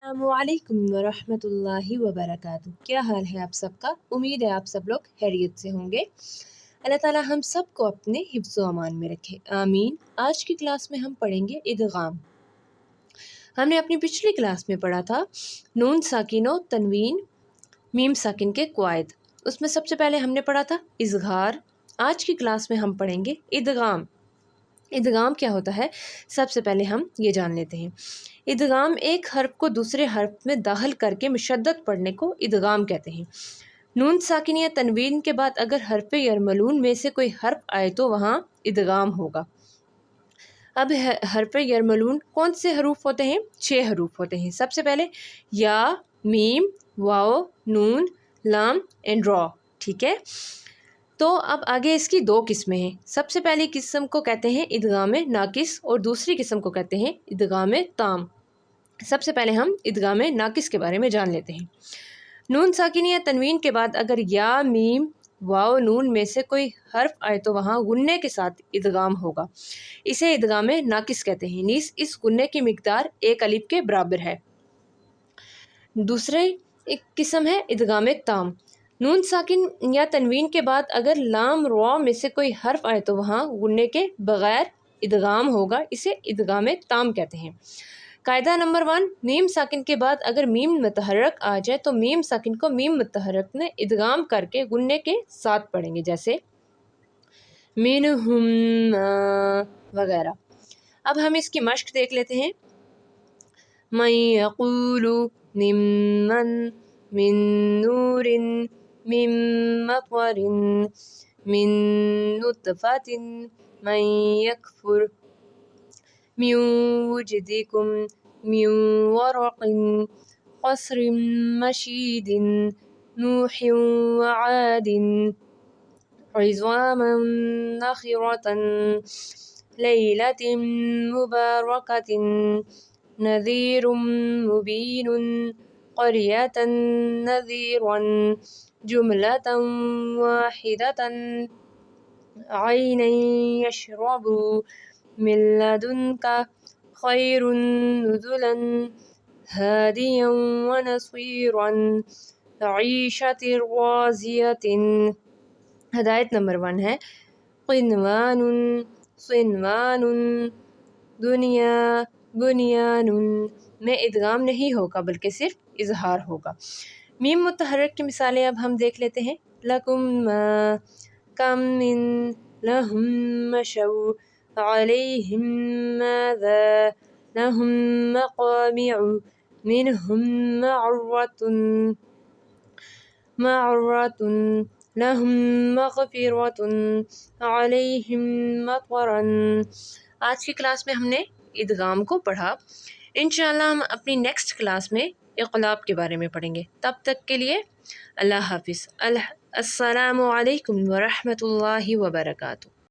अस्सलामुअलैकुम वरहमतुल्लाहि वबरकातुहू। क्या हाल है आप सबका? उम्मीद है आप सब लोग खैरियत से होंगे। अल्लाह ताला हम सबको अपने हिफ्ज़ व अमान में रखे, आमीन। आज की क्लास में हम पढ़ेंगे इदगाम। हमने अपनी पिछली क्लास में पढ़ा था नून साकिनो तनवीन मीम साकिन के क़वाइद। उसमें सबसे पहले हमने पढ़ा था इज़हार। आज की क्लास में हम पढ़ेंगे इदगाम। इदगाम क्या होता है, सबसे पहले हम ये जान लेते हैं। इदगाम एक हर्फ को दूसरे हर्फ में दाखिल करके मुशद्दद पढ़ने को इदगाम कहते हैं। नून साकिन या तनवीन के बाद अगर हर्फ यरमलून में से कोई हर्फ आए तो वहाँ इदगाम होगा। अब हर्फ यरमलून कौन से हरूफ होते हैं? 6 हरूफ होते हैं। सबसे पहले या, मीम, वाओ, नून, लाम एंड रॉ। ठीक है, तो अब आगे इसकी 2 किस्में हैं। सबसे पहली किस्म को कहते हैं इदगाम नाकिस और दूसरी किस्म को कहते हैं इदगाम ताम। सबसे पहले हम इदगाम नाकिस के बारे में जान लेते हैं। नून साकिन या तनवीन के बाद अगर या, मीम, वाओ, नून में से कोई हर्फ आए तो वहाँ गुन्ने के साथ इदगाम होगा। इसे इदगाम नाकिस कहते हैं। नीस इस गुन्ने की मिकदार 1 अलिफ के बराबर है। दूसरी एक किस्म है इदगाम ताम। नून साकिन या तनवीन के बाद अगर लाम, रॉ में से कोई हर्फ आए तो वहाँ गुन्ने के बगैर इदगाम होगा। इसे इदगाम ताम कहते हैं। कायदा नंबर 1, मीम साकिन के बाद अगर मीम मुतहर्रक आ जाए तो मीम साकिन को मीम मुतहर्रक में इदगाम करके गुन्ने के साथ पढ़ेंगे, जैसे मिनहुम वगैरह। अब हम इसकी मश्क देख लेते हैं। मैं यक़ूलु मिम्मन मिन नूरिन मिन मत्वरिन मिन नुतफ़तिन मैं यकफुर मिन वुजदिकुम मिन वरक़िन क़स्रिन मशीदिन नूहिन व आदिन इज़वामन नख़िरतन लैलतिन मुबारकतिन नज़ीरुम मुबीनुन क़रियतन नज़ीरन जुमलतन वाहिदतन ऐनन यशरबु मिन लदुनका खैरुन नुज़ुलन हादियन व नसीरन ईशतिन राज़ियतिन। हिदायत नंबर 1 है क़िनवानुन सिनवानुन दुनिया बुनियानुन में इदगाम नहीं होगा बल्कि सिर्फ इजहार होगा। मीम मुतहर्रिक की मिसालें अब हम देख लेते हैं। लकुम कम मिन लहुम मशौ अलैहिम माज़ा लहुम मक़ामिउ मिनहुम मअर्रतुन लहुम मग़फ़िरतुन अलैहिम मतवरन। आज की क्लास में हमने इदगाम को पढ़ा। इंशाअल्लाह हम अपनी नेक्स्ट क्लास में इक़लाब के बारे में पढ़ेंगे। तब तक के लिए अल्लाह हाफ़िज़। अस्सलामु अलैकुम व रहमतुल्लाहि व बरकातुहू।